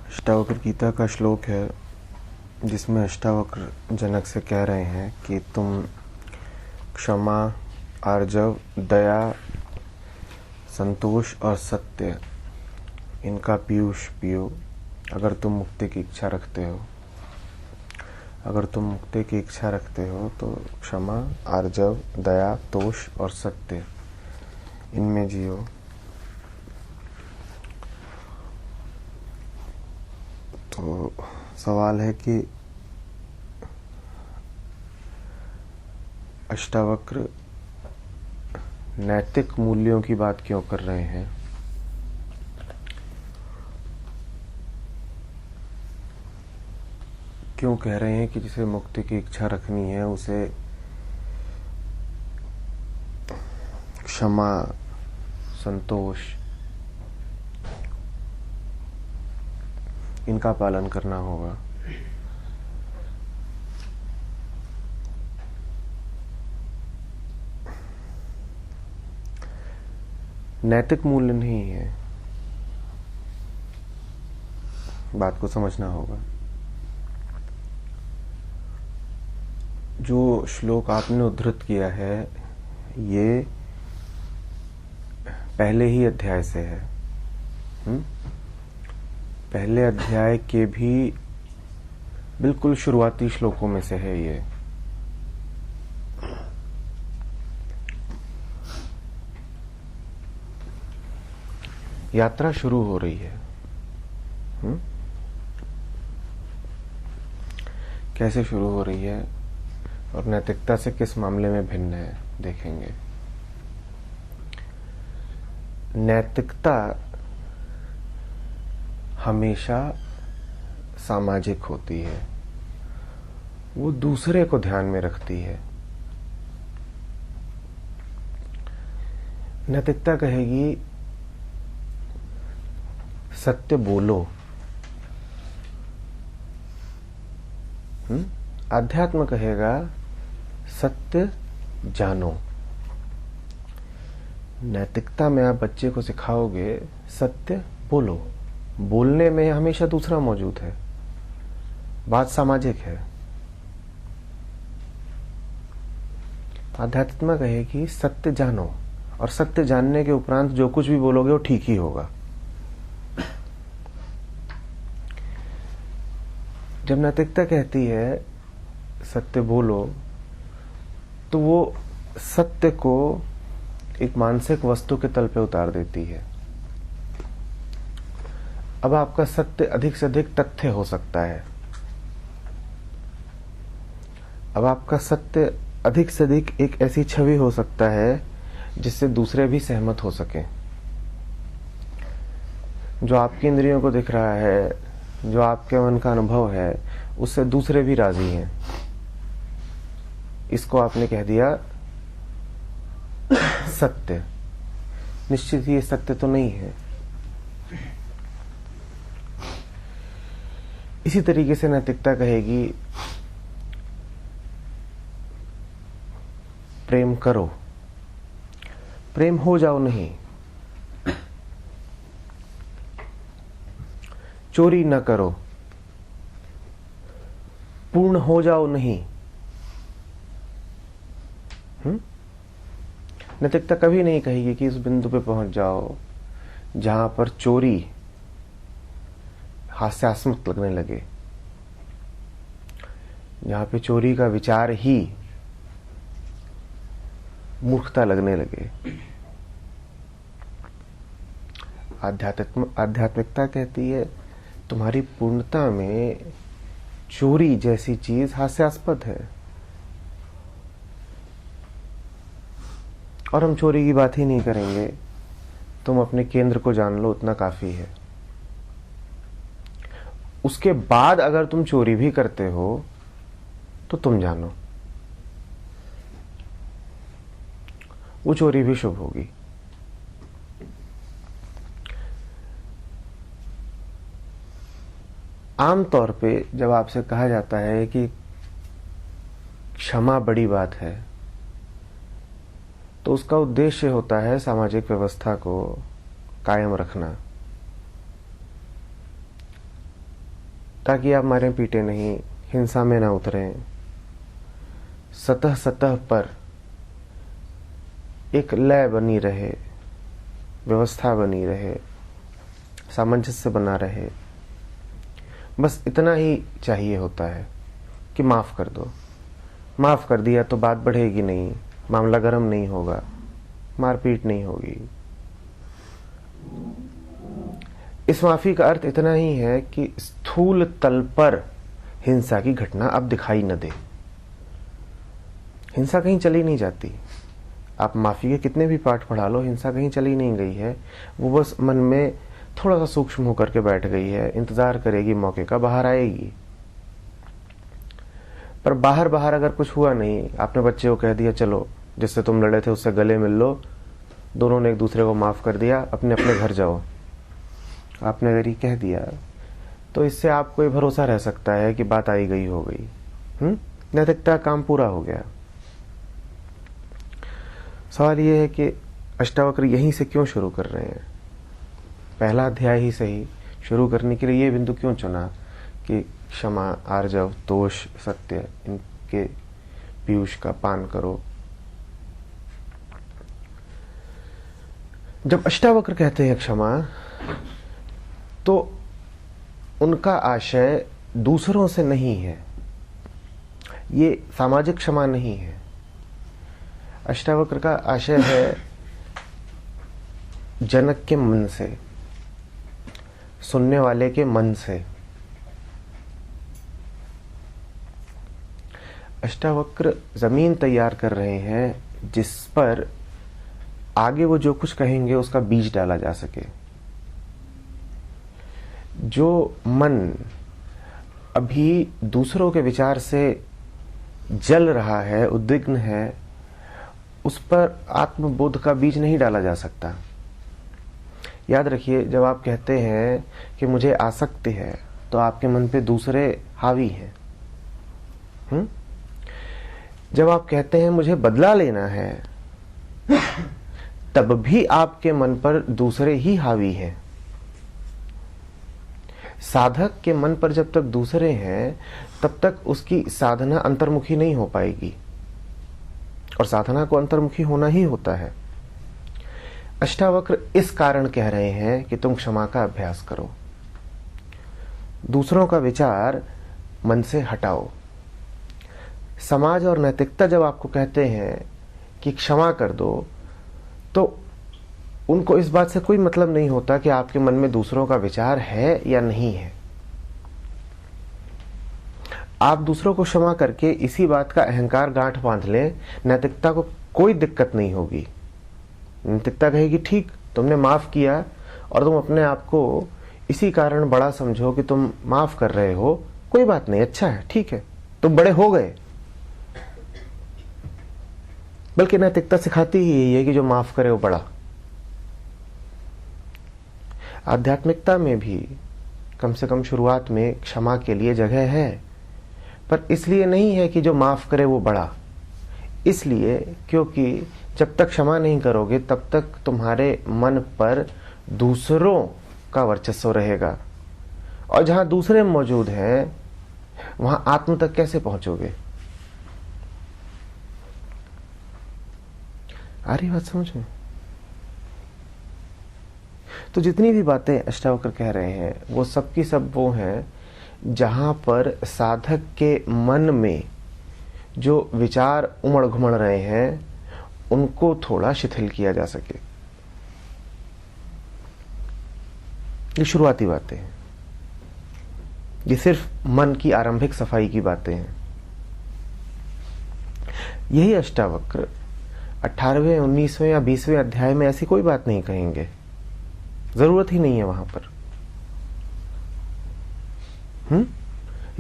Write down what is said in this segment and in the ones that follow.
अष्टावक्र गीता का श्लोक है जिसमें अष्टावक्र जनक से कह रहे हैं कि तुम क्षमा, आर्जव, दया, संतोष और सत्य इनका पीयूष पियो अगर तुम मुक्ति की इच्छा रखते हो। अगर तुम मुक्ति की इच्छा रखते हो तो क्षमा, आर्जव, दया, तोष और सत्य इनमें जियो। तो सवाल है कि अष्टावक्र नैतिक मूल्यों की बात क्यों कर रहे हैं? क्यों कह रहे हैं कि जिसे मुक्ति की इच्छा रखनी है उसे क्षमा, संतोष इनका पालन करना होगा। नैतिक मूल्य नहीं है, बात को समझना होगा। जो श्लोक आपने उद्धृत किया है ये पहले ही अध्याय से है। पहले अध्याय के भी बिल्कुल शुरुआती श्लोकों में से है ये। यात्रा शुरू हो रही है। कैसे शुरू हो रही है और नैतिकता से किस मामले में भिन्न है देखेंगे। नैतिकता हमेशा सामाजिक होती है, वो दूसरे को ध्यान में रखती है। नैतिकता कहेगी सत्य बोलो। आध्यात्म कहेगा सत्य जानो। नैतिकता में आप बच्चे को सिखाओगे सत्य बोलो। बोलने में हमेशा दूसरा मौजूद है, बात सामाजिक है। आध्यात्म कहेगी सत्य जानो, और सत्य जानने के उपरांत जो कुछ भी बोलोगे वो ठीक ही होगा। जब नैतिकता कहती है सत्य बोलो तो वो सत्य को एक मानसिक वस्तु के तल पे उतार देती है। अब आपका सत्य अधिक से अधिक तथ्य हो सकता है। अब आपका सत्य अधिक से अधिक एक ऐसी छवि हो सकता है जिससे दूसरे भी सहमत हो सके। जो आपकी इंद्रियों को दिख रहा है, जो आपके मन का अनुभव है, उससे दूसरे भी राजी हैं। इसको आपने कह दिया सत्य। निश्चित ही ये सत्य तो नहीं है। इसी तरीके से नैतिकता कहेगी प्रेम करो, प्रेम हो जाओ नहीं। चोरी न करो, पूर्ण हो जाओ नहीं। नैतिकता कभी नहीं कहेगी कि इस बिंदु पे पहुंच जाओ जहां पर चोरी हास्यास्पद लगने लगे, जहां पे चोरी का विचार ही मूर्खता लगने लगे। आध्यात्मिकता कहती है तुम्हारी पूर्णता में चोरी जैसी चीज हास्यास्पद है। और हम चोरी की बात ही नहीं करेंगे। तुम अपने केंद्र को जान लो, उतना काफी है। उसके बाद अगर तुम चोरी भी करते हो तो तुम जानो वो चोरी भी शुभ होगी। आमतौर पे जब आपसे कहा जाता है कि क्षमा बड़ी बात है तो उसका उद्देश्य होता है सामाजिक व्यवस्था को कायम रखना। ताकि आप मारे पीटे नहीं, हिंसा में ना उतरें। सतह सतह पर एक लय बनी रहे, व्यवस्था बनी रहे, सामंजस्य बना रहे। बस इतना ही चाहिए होता है कि माफ कर दो। माफ कर दिया तो बात बढ़ेगी नहीं, मामला गर्म नहीं होगा, मारपीट नहीं होगी। इस माफी का अर्थ इतना ही है कि स्थूल तल पर हिंसा की घटना अब दिखाई न दे। हिंसा कहीं चली नहीं जाती। आप माफी के कितने भी पाठ पढ़ा लो, हिंसा कहीं चली नहीं गई है। वो बस मन में थोड़ा सा सूक्ष्म होकर के बैठ गई है, इंतजार करेगी मौके का, बाहर आएगी। पर बाहर बाहर अगर कुछ हुआ नहीं, आपने बच्चे को कह दिया चलो जिससे तुम लड़े थे उससे गले मिल लो, दोनों ने एक दूसरे को माफ कर दिया, अपने अपने घर जाओ, आपने अगर ये कह दिया तो इससे आपको ये भरोसा रह सकता है कि बात आई गई हो गई। नैतिकता काम पूरा हो गया। सवाल ये है कि अष्टावक्र यहीं से क्यों शुरू कर रहे हैं? पहला अध्याय ही सही शुरू करने के लिए ये बिंदु क्यों चुना कि क्षमा, आर्जव, तोष, सत्य, इनके पीयूष का पान करो? जब अष्टावक्र कहते हैं क्षमा, तो उनका आशय दूसरों से नहीं है, ये सामाजिक क्षमा नहीं है। अष्टावक्र का आशय है जनक के मन से, सुनने वाले के मन से। अष्टावक्र जमीन तैयार कर रहे हैं जिस पर आगे वो जो कुछ कहेंगे उसका बीज डाला जा सके। जो मन अभी दूसरों के विचार से जल रहा है, उद्विग्न है, उस पर आत्मबोध का बीज नहीं डाला जा सकता। याद रखिए, जब आप कहते हैं कि मुझे आसक्ति है, तो आपके मन पे दूसरे हावी हैं। जब आप कहते हैं मुझे बदला लेना है, तब भी आपके मन पर दूसरे ही हावी हैं। साधक के मन पर जब तक दूसरे हैं, तब तक उसकी साधना अंतर्मुखी नहीं हो पाएगी, और साधना को अंतर्मुखी होना ही होता है। अष्टावक्र इस कारण कह रहे हैं कि तुम क्षमा का अभ्यास करो, दूसरों का विचार मन से हटाओ। समाज और नैतिकता जब आपको कहते हैं कि क्षमा कर दो, तो उनको इस बात से कोई मतलब नहीं होता कि आपके मन में दूसरों का विचार है या नहीं है। आप दूसरों को क्षमा करके इसी बात का अहंकार गांठ बांध लें, नैतिकता को कोई दिक्कत नहीं होगी। नैतिकता कहेगी ठीक, तुमने माफ किया और तुम अपने आप को इसी कारण बड़ा समझो कि तुम माफ कर रहे हो, कोई बात नहीं, अच्छा है, ठीक है, तुम बड़े हो गए। बल्कि नैतिकता सिखाती ही यही है कि जो माफ करे वो बड़ा। आध्यात्मिकता में भी कम से कम शुरुआत में क्षमा के लिए जगह है, पर इसलिए नहीं है कि जो माफ करे वो बड़ा। इसलिए क्योंकि जब तक क्षमा नहीं करोगे, तब तक तुम्हारे मन पर दूसरों का वर्चस्व रहेगा, और जहां दूसरे मौजूद हैं वहां आत्म तक कैसे पहुंचोगे? आ रही बात समझ में? तो जितनी भी बातें अष्टावक्र कह रहे हैं, वो सब की सब वो हैं जहां पर साधक के मन में जो विचार उमड़ घुमड़ रहे हैं, उनको थोड़ा शिथिल किया जा सके। ये शुरुआती बातें हैं, ये सिर्फ मन की आरंभिक सफाई की बातें हैं। यही अष्टावक्र 18वें, 19वें या 20वें अध्याय में ऐसी कोई बात नहीं कहेंगे, जरूरत ही नहीं है वहां पर।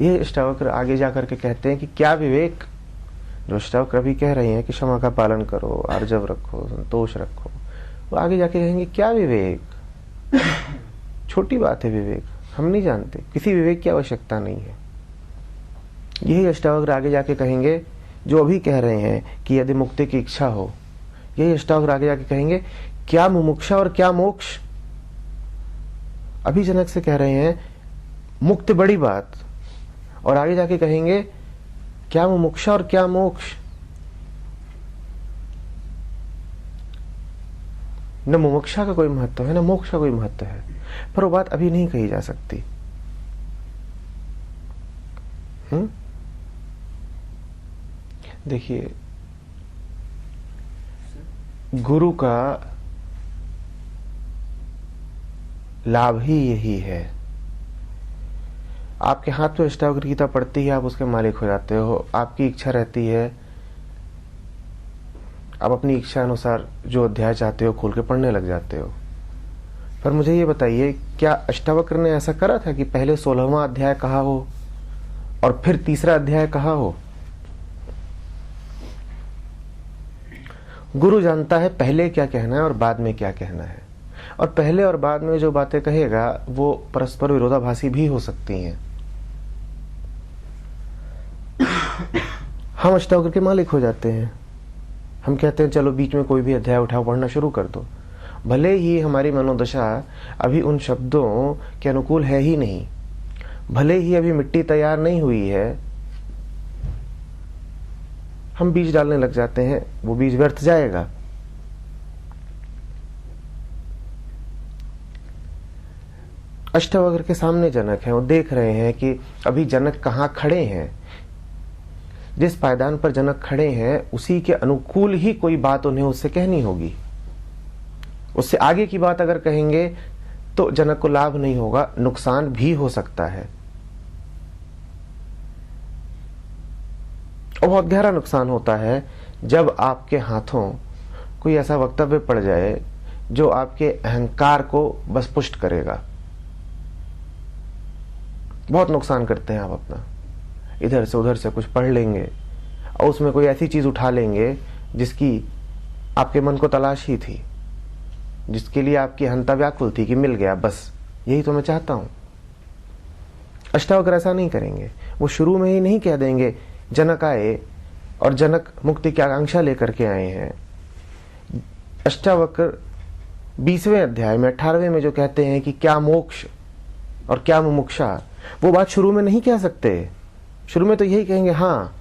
ये अष्टावक्र आगे जाकर के कहते हैं कि क्या विवेक, जो अष्टावक्र अभी कह रहे हैं कि क्षमा का पालन करो, आर्जव रखो, संतोष रखो, वो आगे जाके कहेंगे क्या विवेक, छोटी बात है विवेक, हम नहीं जानते, किसी विवेक की आवश्यकता नहीं है। यही अष्टावक्र आगे जाके कहेंगे जो अभी कह रहे हैं कि यदि मुक्ति की इच्छा हो। यही अष्टावक्र आगे जाके कहेंगे क्या मुमुक्षा और क्या मोक्ष। अभी जनक से कह रहे हैं मुक्त बड़ी बात, और आगे जाके कहेंगे क्या मुमुक्षा और क्या मोक्ष। न मुमुक्षा का कोई महत्व है, न मोक्ष का कोई महत्व है, पर वो बात अभी नहीं कही जा सकती। देखिए, गुरु का लाभ ही यही है। आपके हाथ में अष्टावक्र गीता पड़ती है, आप उसके मालिक हो जाते हो। आपकी इच्छा रहती है, आप अपनी इच्छा अनुसार जो अध्याय चाहते हो खोल के पढ़ने लग जाते हो। पर मुझे ये बताइए, क्या अष्टावक्र ने ऐसा करा था कि पहले 16वां अध्याय कहा हो और फिर तीसरा अध्याय कहा हो? गुरु जानता है पहले क्या कहना है और बाद में क्या कहना है, और पहले और बाद में जो बातें कहेगा वो परस्पर विरोधाभासी भी हो सकती हैं। हम अष्टावक्र के मालिक हो जाते हैं। हम कहते हैं चलो बीच में कोई भी अध्याय उठाओ, पढ़ना शुरू कर दो, भले ही हमारी मनोदशा अभी उन शब्दों के अनुकूल है ही नहीं, भले ही अभी मिट्टी तैयार नहीं हुई है, हम बीज डालने लग जाते हैं, वो बीज व्यर्थ जाएगा। अष्टावक्र के सामने जनक हैं, वो देख रहे हैं कि अभी जनक कहाँ खड़े हैं। जिस पायदान पर जनक खड़े हैं उसी के अनुकूल ही कोई बात उन्हें उससे कहनी होगी। उससे आगे की बात अगर कहेंगे तो जनक को लाभ नहीं होगा, नुकसान भी हो सकता है, और बहुत गहरा नुकसान होता है जब आपके हाथों कोई ऐसा वक्तव्य पड़ जाए जो आपके अहंकार को बस पुष्ट करेगा। बहुत नुकसान करते हैं आप अपना। इधर से उधर से कुछ पढ़ लेंगे और उसमें कोई ऐसी चीज उठा लेंगे जिसकी आपके मन को तलाश ही थी, जिसके लिए आपकी हंता व्याकुल थी कि मिल गया, बस यही तो मैं चाहता हूं। अष्टावक्र ऐसा नहीं करेंगे। वो शुरू में ही नहीं कह देंगे जनक आए और जनक मुक्ति की आकांक्षा लेकर के आए हैं। अष्टावक्र 20वें अध्याय में 18वें में जो कहते हैं कि क्या मोक्ष और क्या मुमुक्षा, वो बात शुरू में नहीं कह सकते। शुरू में तो यही कहेंगे हाँ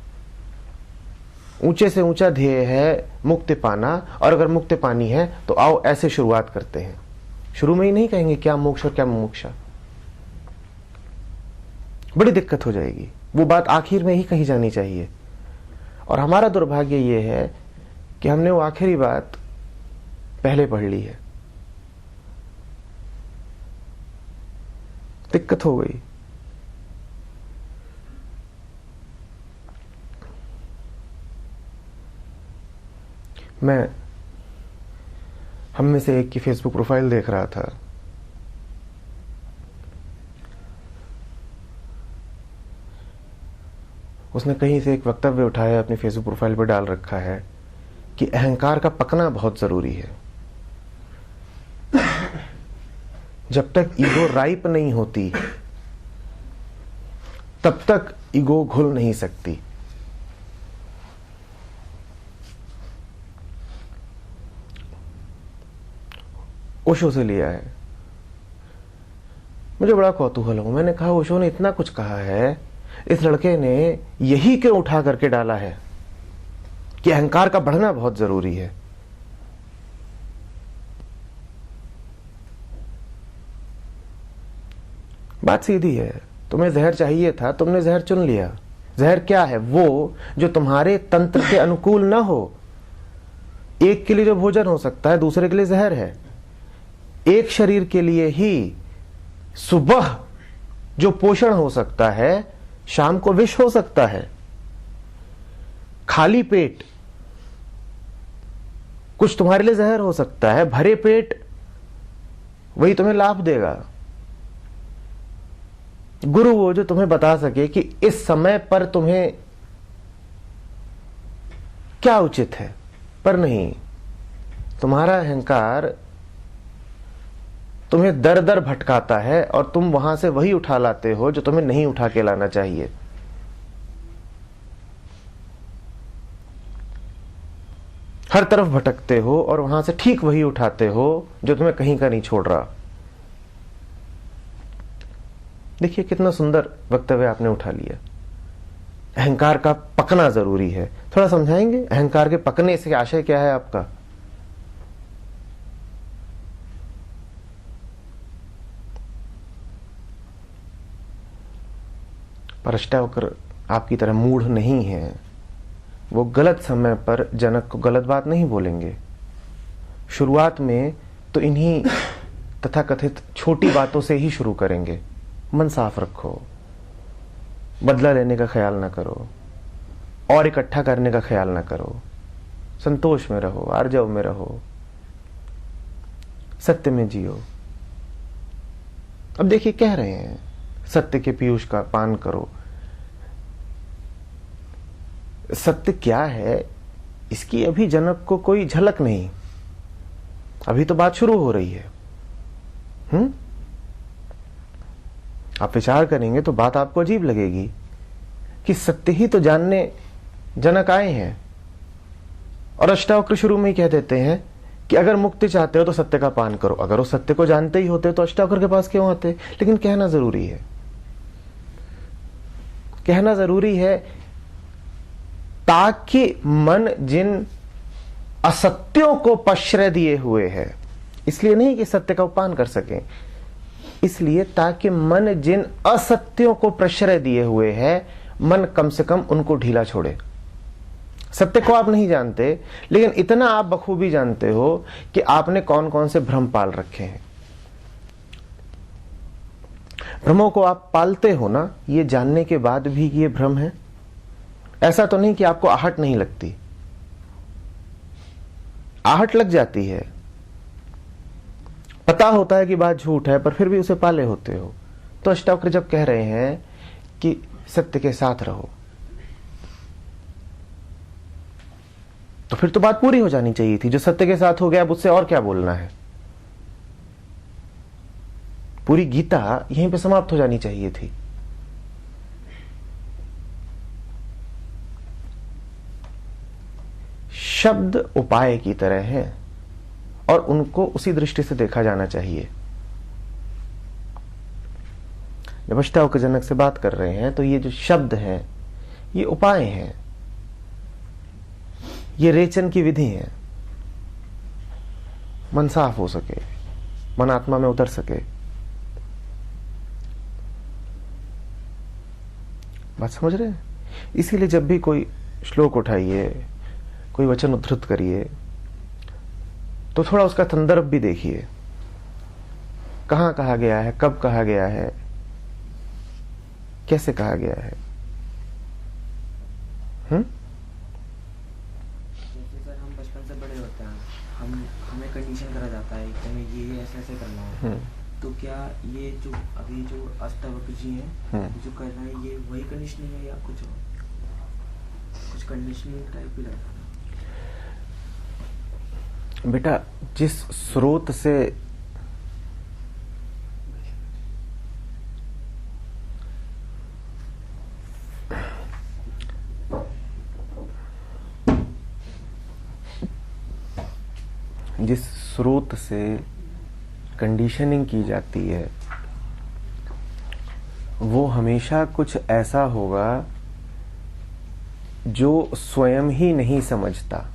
ऊंचे से ऊंचा ध्येय है मुक्ति पाना, और अगर मुक्ति पानी है तो आओ ऐसे शुरुआत करते हैं। शुरू में ही नहीं कहेंगे क्या मोक्ष और क्या मुमुक्षा, बड़ी दिक्कत हो जाएगी। वो बात आखिर में ही कही जानी चाहिए, और हमारा दुर्भाग्य ये है कि हमने वो आखिरी बात पहले पढ़ ली है। दिक्कत हो गई। मैं हम में से एक की फेसबुक प्रोफाइल देख रहा था। उसने कहीं से एक वक्तव्य उठाया, अपनी फेसबुक प्रोफाइल पर डाल रखा है कि अहंकार का पकना बहुत जरूरी है। जब तक ईगो राइप नहीं होती तब तक ईगो घुल नहीं सकती। ओशो से लिया है। मुझे बड़ा कौतूहल हो, मैंने कहा ओशो ने इतना कुछ कहा है, इस लड़के ने यही क्यों उठा करके डाला है कि अहंकार का बढ़ना बहुत जरूरी है। बात सीधी है, तुम्हें जहर चाहिए था, तुमने जहर चुन लिया। जहर क्या है? वो जो तुम्हारे तंत्र के अनुकूल ना हो। एक के लिए जो भोजन हो सकता है दूसरे के लिए जहर है। एक शरीर के लिए ही सुबह जो पोषण हो सकता है शाम को विष हो सकता है। खाली पेट कुछ तुम्हारे लिए जहर हो सकता है, भरे पेट वही तुम्हें लाभ देगा। गुरु वो जो तुम्हें बता सके कि इस समय पर तुम्हें क्या उचित है, पर नहीं। तुम्हारा अहंकार तुम्हें दर दर भटकाता है और तुम वहां से वही उठा लाते हो जो तुम्हें नहीं उठा के लाना चाहिए। हर तरफ भटकते हो और वहां से ठीक वही उठाते हो जो तुम्हें कहीं का नहीं छोड़ रहा। देखिए कितना सुंदर वक्तव्य आपने उठा लिया। अहंकार का पकना जरूरी है, थोड़ा समझाएंगे अहंकार के पकने से आशय क्या है आपका? पर अष्टावक्र आपकी तरह मूढ़ नहीं है, वो गलत समय पर जनक को गलत बात नहीं बोलेंगे। शुरुआत में तो इन्हीं तथाकथित छोटी बातों से ही शुरू करेंगे। मन साफ रखो, बदला लेने का ख्याल ना करो, और इकट्ठा करने का ख्याल ना करो, संतोष में रहो, आर्जव में रहो, सत्य में जियो। अब देखिए कह रहे हैं सत्य के पीयूष का पान करो। सत्य क्या है इसकी अभी जनक को कोई झलक नहीं, अभी तो बात शुरू हो रही है। आप विचार करेंगे तो बात आपको अजीब लगेगी कि सत्य ही तो जानने जनक आए हैं, और अष्टावक्र शुरू में ही कह देते हैं कि अगर मुक्ति चाहते हो तो सत्य का पान करो। अगर वो सत्य को जानते ही होते तो अष्टावक्र के पास क्यों आते? लेकिन कहना जरूरी है, कहना जरूरी है ताकि मन जिन असत्यों को प्रश्रय दिए हुए है, इसलिए नहीं कि सत्य का उपान कर सके, इसलिए ताकि मन जिन असत्यों को प्रश्रय दिए हुए है, मन कम से कम उनको ढीला छोड़े। सत्य को आप नहीं जानते, लेकिन इतना आप बखूबी जानते हो कि आपने कौन कौन से भ्रम पाल रखे हैं। भ्रमों को आप पालते हो ना, ये जानने के बाद भी ये भ्रम है। ऐसा तो नहीं कि आपको आहट नहीं लगती, आहट लग जाती है, पता होता है कि बात झूठ है, पर फिर भी उसे पाले होते हो। तो अष्टावक्र जब कह रहे हैं कि सत्य के साथ रहो, तो फिर तो बात पूरी हो जानी चाहिए थी। जो सत्य के साथ हो गया, अब उससे और क्या बोलना है? पूरी गीता यहीं पे समाप्त हो जानी चाहिए थी। शब्द उपाय की तरह हैं और उनको उसी दृष्टि से देखा जाना चाहिए। जब अष्टावक्र जनक से बात कर रहे हैं तो ये जो शब्द हैं ये उपाय हैं, ये रेचन की विधि है, मन साफ हो सके, मन आत्मा में उतर सके। बात समझ रहे हैं? इसीलिए जब भी कोई श्लोक उठाइए, कोई वचन उद्धृत करिए, तो थोड़ा उसका संदर्भ भी देखिए, कहां कहा गया है, कब कहा गया है, कैसे कहा गया है। जैसे सर हम बचपन से बड़े होते हैं, हमें कंडीशन करा जाता है कि हमें ये ऐसे ऐसे करना है। तो क्या ये जो अभी जो अष्टावक्र जी हैं जो कर रहे हैं, ये वही कंडीशनिंग है या कुछ कंडीशनिंग टाइप भी लगता है? बेटा, जिस स्रोत से कंडीशनिंग की जाती है वो हमेशा कुछ ऐसा होगा जो स्वयं ही नहीं समझता,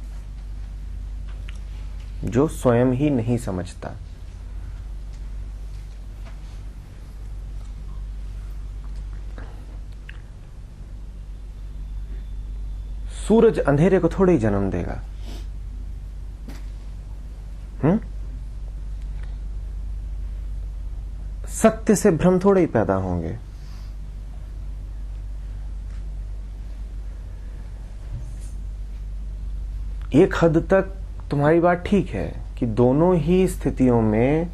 जो स्वयं ही नहीं समझता। सूरज अंधेरे को थोड़ी जन्म देगा। सत्य से भ्रम थोड़े ही पैदा होंगे। एक हद तक तुम्हारी बात ठीक है कि दोनों ही स्थितियों में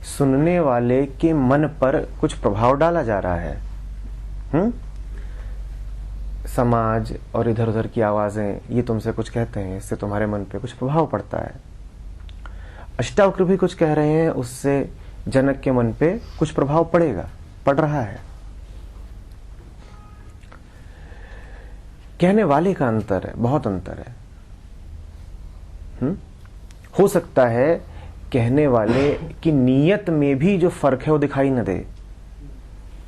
सुनने वाले के मन पर कुछ प्रभाव डाला जा रहा है। समाज और इधर उधर की आवाजें ये तुमसे कुछ कहते हैं, इससे तुम्हारे मन पे कुछ प्रभाव पड़ता है। अष्टावक्र भी कुछ कह रहे हैं, उससे जनक के मन पे कुछ प्रभाव पड़ेगा, पड़ रहा है। कहने वाले का अंतर है, बहुत अंतर है। हो सकता है कहने वाले की नीयत में भी जो फर्क है वो दिखाई न दे,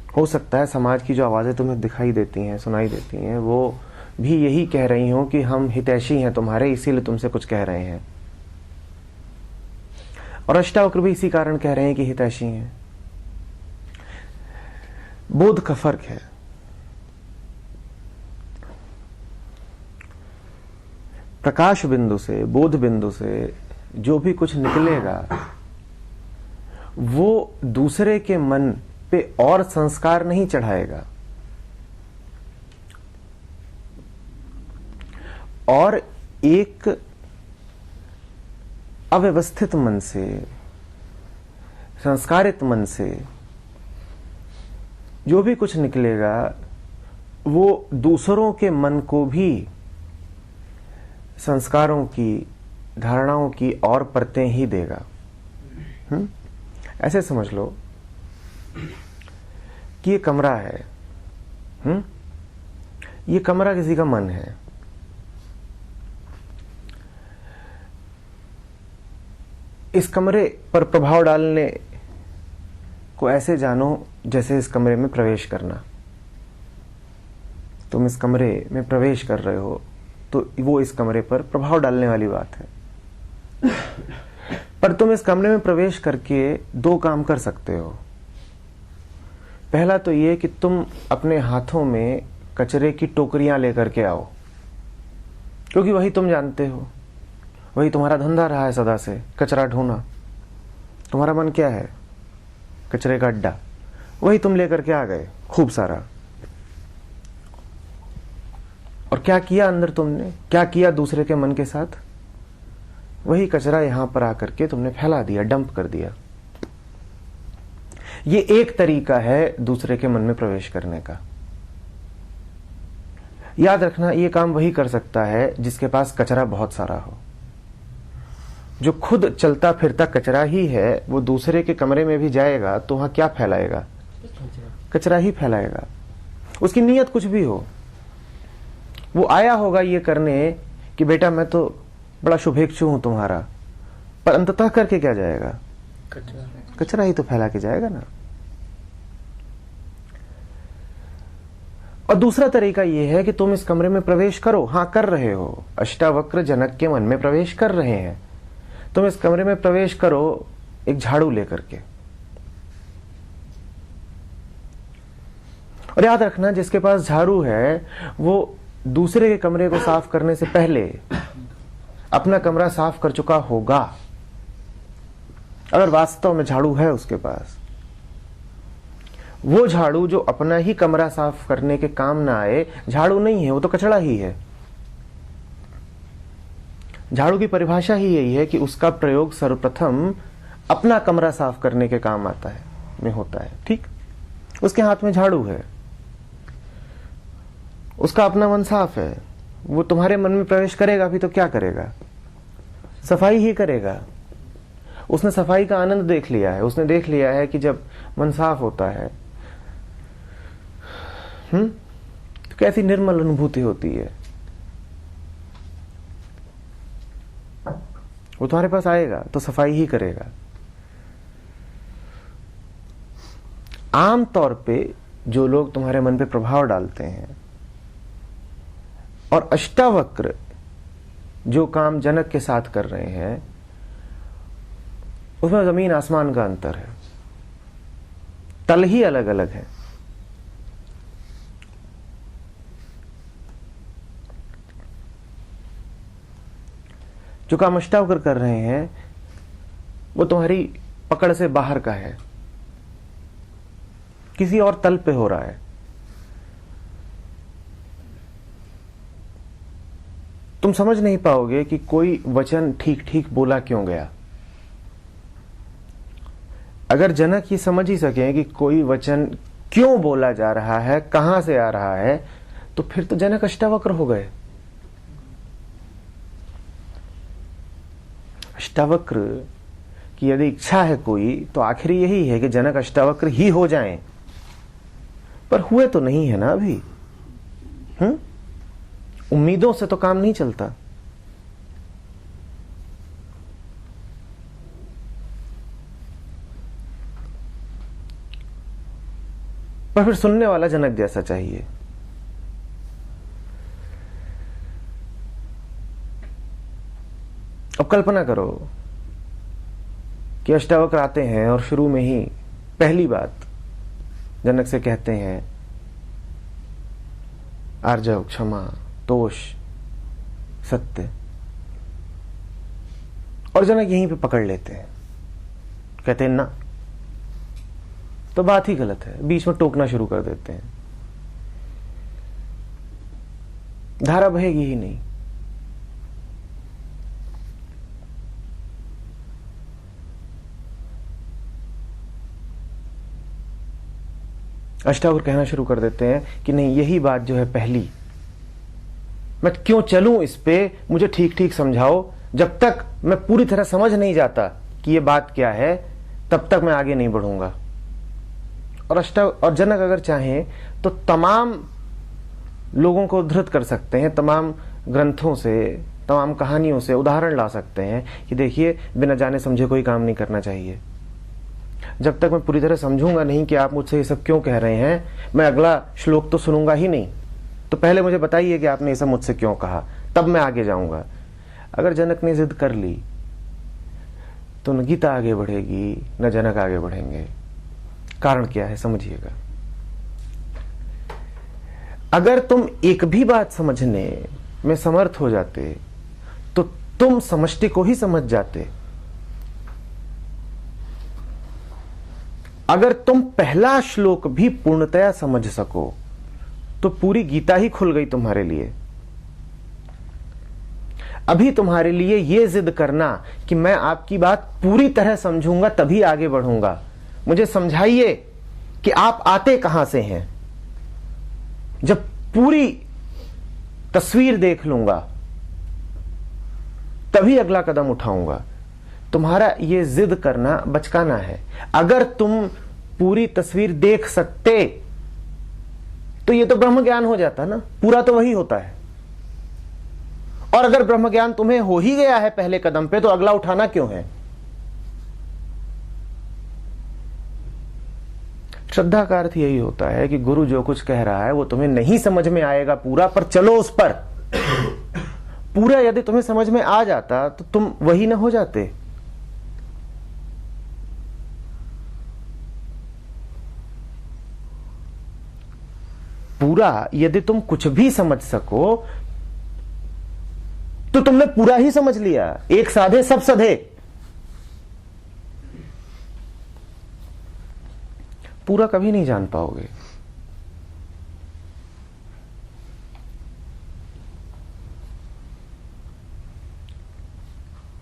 हो सकता है समाज की जो आवाजें तुम्हें दिखाई देती हैं, सुनाई देती हैं, वो भी यही कह रही हो कि हम हितैषी हैं तुम्हारे, इसीलिए तुमसे कुछ कह रहे हैं। और अष्टावक्र भी इसी कारण कह रहे हैं कि हितैषी हैं। बोध का फर्क है। प्रकाश बिंदु से, बोध बिंदु से जो भी कुछ निकलेगा वो दूसरे के मन पे और संस्कार नहीं चढ़ाएगा, और एक अव्यवस्थित मन से, संस्कारित मन से जो भी कुछ निकलेगा वो दूसरों के मन को भी संस्कारों की, धारणाओं की और परतें ही देगा। ऐसे समझ लो कि ये कमरा है, ये कमरा किसी का मन है। इस कमरे पर प्रभाव डालने को ऐसे जानो जैसे इस कमरे में प्रवेश करना। तुम इस कमरे में प्रवेश कर रहे हो तो वो इस कमरे पर प्रभाव डालने वाली बात है। पर तुम इस कमरे में प्रवेश करके दो काम कर सकते हो। पहला तो ये कि तुम अपने हाथों में कचरे की टोकरियां लेकर के आओ, क्योंकि वही तुम जानते हो, वही तुम्हारा धंधा रहा है सदा से, कचरा ढोना। तुम्हारा मन क्या है? कचरे का अड्डा। वही तुम लेकर के आ गए खूब सारा। और क्या किया अंदर तुमने? क्या किया दूसरे के मन के साथ? वही कचरा यहां पर आकर के तुमने फैला दिया, डंप कर दिया। ये एक तरीका है दूसरे के मन में प्रवेश करने का। याद रखना, ये काम वही कर सकता है जिसके पास कचरा बहुत सारा हो। जो खुद चलता फिरता कचरा ही है, वो दूसरे के कमरे में भी जाएगा तो वहां क्या फैलाएगा? कचरा ही फैलाएगा। उसकी नीयत कुछ भी हो, वो आया होगा ये करने कि बेटा मैं तो बड़ा शुभेच्छु हूं तुम्हारा, पर अंततः करके क्या जाएगा? कचरा ही तो फैला के जाएगा ना। और दूसरा तरीका यह है कि तुम इस कमरे में प्रवेश करो। हां, कर रहे हो। अष्टावक्र जनक के मन में प्रवेश कर रहे हैं। तुम इस कमरे में प्रवेश करो एक झाड़ू लेकर के। और याद रखना, जिसके पास झाड़ू है वो दूसरे के कमरे को साफ करने से पहले अपना कमरा साफ कर चुका होगा, अगर वास्तव में झाड़ू है उसके पास। वो झाड़ू जो अपना ही कमरा साफ करने के काम ना आए, झाड़ू नहीं है, वो तो कचड़ा ही है। झाड़ू की परिभाषा ही यही है कि उसका प्रयोग सर्वप्रथम अपना कमरा साफ करने के काम आता है, में होता है। ठीक, उसके हाथ में झाड़ू है, उसका अपना मन साफ है, वो तुम्हारे मन में प्रवेश करेगा भी तो क्या करेगा? सफाई ही करेगा। उसने सफाई का आनंद देख लिया है। उसने देख लिया है कि जब मन साफ होता है तो कैसी निर्मल अनुभूति होती है। वो तुम्हारे पास आएगा तो सफाई ही करेगा। आम तौर पे जो लोग तुम्हारे मन पे प्रभाव डालते हैं, और अष्टावक्र जो काम जनक के साथ कर रहे हैं, उसमें जमीन आसमान का अंतर है। तल ही अलग अलग है। जो काम अष्टावक्र कर रहे हैं वो तुम्हारी पकड़ से बाहर का है, किसी और तल पे हो रहा है। तुम समझ नहीं पाओगे कि कोई वचन ठीक ठीक बोला क्यों गया। अगर जनक ये समझ ही सके कि कोई वचन क्यों बोला जा रहा है, कहां से आ रहा है, तो फिर तो जनक अष्टावक्र हो गए। अष्टावक्र की यदि इच्छा है कोई, तो आखिर यही है कि जनक अष्टावक्र ही हो जाएं। पर हुए तो नहीं है ना अभी। उम्मीदों से तो काम नहीं चलता। पर फिर सुनने वाला जनक जैसा चाहिए। अब कल्पना करो कि अष्टावक्र आते हैं और शुरू में ही पहली बात जनक से कहते हैं आर्जव, क्षमा, तोष, सत्य, और जनक यहीं पे पकड़ लेते हैं, कहते हैं ना, तो बात ही गलत है, बीच में टोकना शुरू कर देते हैं, धारा बहेगी ही नहीं। अष्टावक्र कहना शुरू कर देते हैं कि नहीं, यही बात जो है पहली, मैं क्यों चलूं इस पे, मुझे ठीक ठीक समझाओ, जब तक मैं पूरी तरह समझ नहीं जाता कि ये बात क्या है तब तक मैं आगे नहीं बढ़ूंगा। और जनक अगर चाहें तो तमाम लोगों को उद्धृत कर सकते हैं, तमाम ग्रंथों से, तमाम कहानियों से उदाहरण ला सकते हैं कि देखिए बिना जाने समझे कोई काम नहीं करना चाहिए। जब तक मैं पूरी तरह समझूंगा नहीं कि आप मुझसे ये सब क्यों कह रहे हैं, मैं अगला श्लोक तो सुनूंगा ही नहीं। तो पहले मुझे बताइए कि आपने ये सब मुझसे क्यों कहा, तब मैं आगे जाऊंगा। अगर जनक ने जिद कर ली तो न गीता आगे बढ़ेगी न जनक आगे बढ़ेंगे। कारण क्या है समझिएगा। अगर तुम एक भी बात समझने में समर्थ हो जाते तो तुम समष्टि को ही समझ जाते। अगर तुम पहला श्लोक भी पूर्णतया समझ सको तो पूरी गीता ही खुल गई तुम्हारे लिए। अभी तुम्हारे लिए यह जिद करना कि मैं आपकी बात पूरी तरह समझूंगा तभी आगे बढ़ूंगा, मुझे समझाइए कि आप आते कहां से हैं। जब पूरी तस्वीर देख लूंगा तभी अगला कदम उठाऊंगा। तुम्हारा यह जिद करना बचकाना है। अगर तुम पूरी तस्वीर देख सकते तो यह तो ब्रह्म ज्ञान हो जाता ना, पूरा तो वही होता है। और अगर ब्रह्म ज्ञान तुम्हें हो ही गया है पहले कदम पे तो अगला उठाना क्यों है। श्रद्धा का अर्थ यही होता है कि गुरु जो कुछ कह रहा है वो तुम्हें नहीं समझ में आएगा पूरा, पर चलो उस पर। पूरा यदि तुम्हें समझ में आ जाता तो तुम वही ना हो जाते। पूरा यदि तुम कुछ भी समझ सको तो तुमने पूरा ही समझ लिया। एक साधे सब सधे। पूरा कभी नहीं जान पाओगे।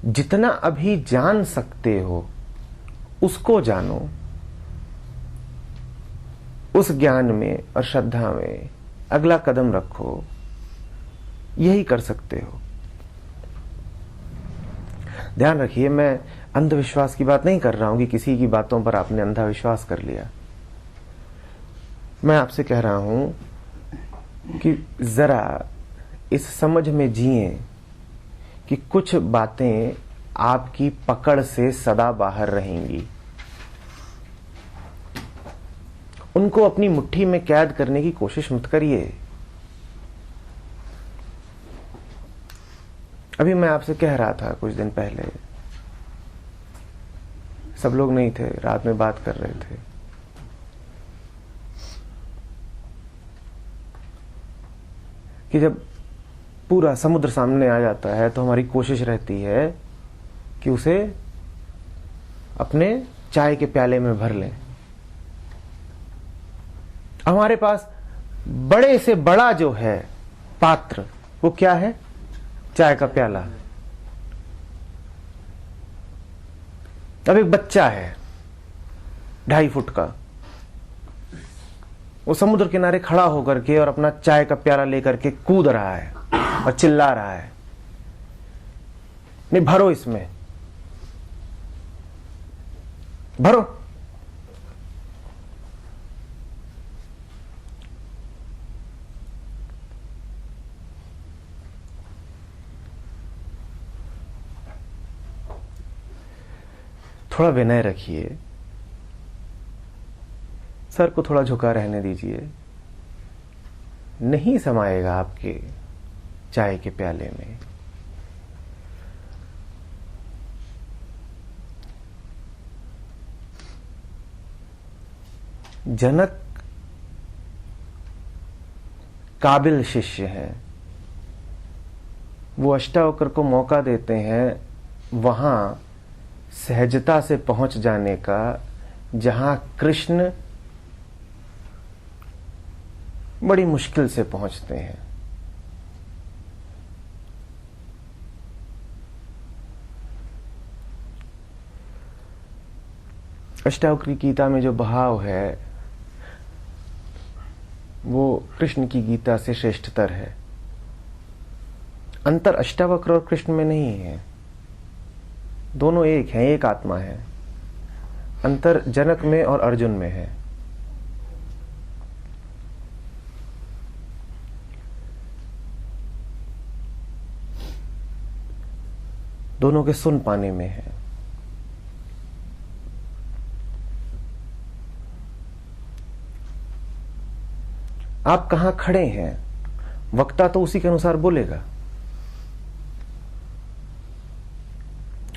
जितना अभी जान सकते हो उसको जानो, उस ज्ञान में और श्रद्धा में अगला कदम रखो, यही कर सकते हो। ध्यान रखिए, मैं अंधविश्वास की बात नहीं कर रहा हूं कि किसी की बातों पर आपने अंधा विश्वास कर लिया। मैं आपसे कह रहा हूं कि जरा इस समझ में जिए कि कुछ बातें आपकी पकड़ से सदा बाहर रहेंगी। उनको अपनी मुट्ठी में कैद करने की कोशिश मत करिए। अभी मैं आपसे कह रहा था कुछ दिन पहले, सब लोग नहीं थे, रात में बात कर रहे थे, कि जब पूरा समुद्र सामने आ जाता है तो हमारी कोशिश रहती है कि उसे अपने चाय के प्याले में भर लें। हमारे पास बड़े से बड़ा जो है पात्र, वो क्या है? चाय का प्याला। अब एक बच्चा है 2.5 फुट का, वो समुद्र किनारे खड़ा होकर के और अपना चाय का प्याला लेकर के कूद रहा है और चिल्ला रहा है, नहीं भरो इसमें, भरो। थोड़ा विनय रखिए, सर को थोड़ा झुका रहने दीजिए, नहीं समाएगा आपके चाय के प्याले में। जनक काबिल शिष्य हैं, वो अष्टावक्र को मौका देते हैं वहां सहजता से पहुंच जाने का जहां कृष्ण बड़ी मुश्किल से पहुंचते हैं। अष्टावक्र की गीता में जो भाव है वो कृष्ण की गीता से श्रेष्ठतर है। अंतर अष्टावक्र और कृष्ण में नहीं है, दोनों एक हैं, एक आत्मा है। अंतर जनक में और अर्जुन में है। दोनों के सुन पाने में है। आप कहां खड़े हैं, वक्ता तो उसी के अनुसार बोलेगा।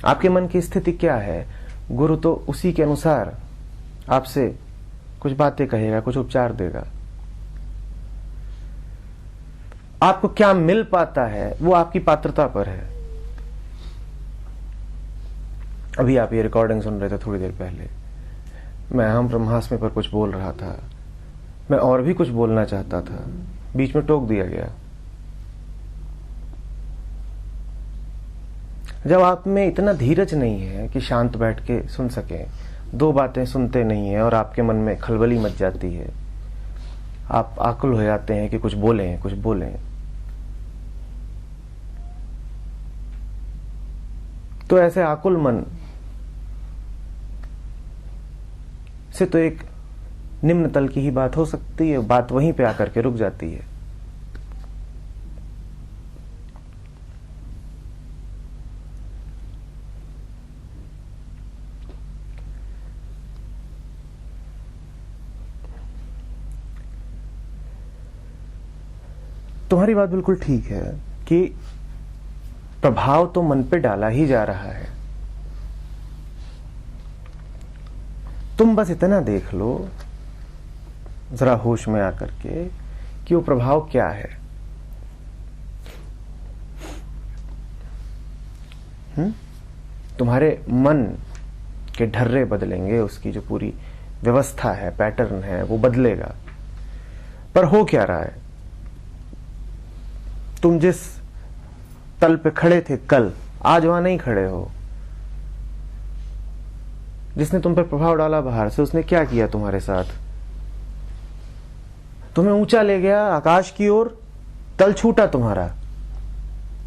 आपके मन की स्थिति क्या है, गुरु तो उसी के अनुसार आपसे कुछ बातें कहेगा, कुछ उपचार देगा। आपको क्या मिल पाता है वो आपकी पात्रता पर है। अभी आप ये रिकॉर्डिंग सुन रहे थे थोड़ी देर पहले, मैं अहम ब्रह्मास्मि पर कुछ बोल रहा था, मैं और भी कुछ बोलना चाहता था, बीच में टोक दिया गया। जब आप में इतना धीरज नहीं है कि शांत बैठ के सुन सके, दो बातें सुनते नहीं है और आपके मन में खलबली मच जाती है, आप आकुल हो जाते हैं कि कुछ बोलें कुछ बोलें, तो ऐसे आकुल मन से तो एक निम्न तल की ही बात हो सकती है, बात वहीं पे आकर के रुक जाती है। तुम्हारी बात बिल्कुल ठीक है कि प्रभाव तो मन पे डाला ही जा रहा है। तुम बस इतना देख लो जरा होश में आकर के कि वो प्रभाव क्या है। तुम्हारे मन के ढर्रे बदलेंगे, उसकी जो पूरी व्यवस्था है, पैटर्न है, वो बदलेगा। पर हो क्या रहा है, तुम जिस तल पे खड़े थे कल, आज वहां नहीं खड़े हो। जिसने तुम पर प्रभाव डाला बाहर से, उसने क्या किया तुम्हारे साथ? तुम्हें ऊंचा ले गया आकाश की ओर, तल छूटा तुम्हारा।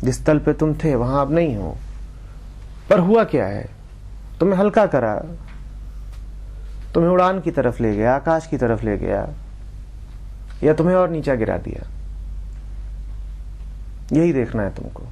जिस तल पे तुम थे वहां अब नहीं हो। पर हुआ क्या है, तुम्हें हल्का करा, तुम्हें उड़ान की तरफ ले गया, आकाश की तरफ ले गया, या तुम्हें और नीचा गिरा दिया। यही देखना है तुमको।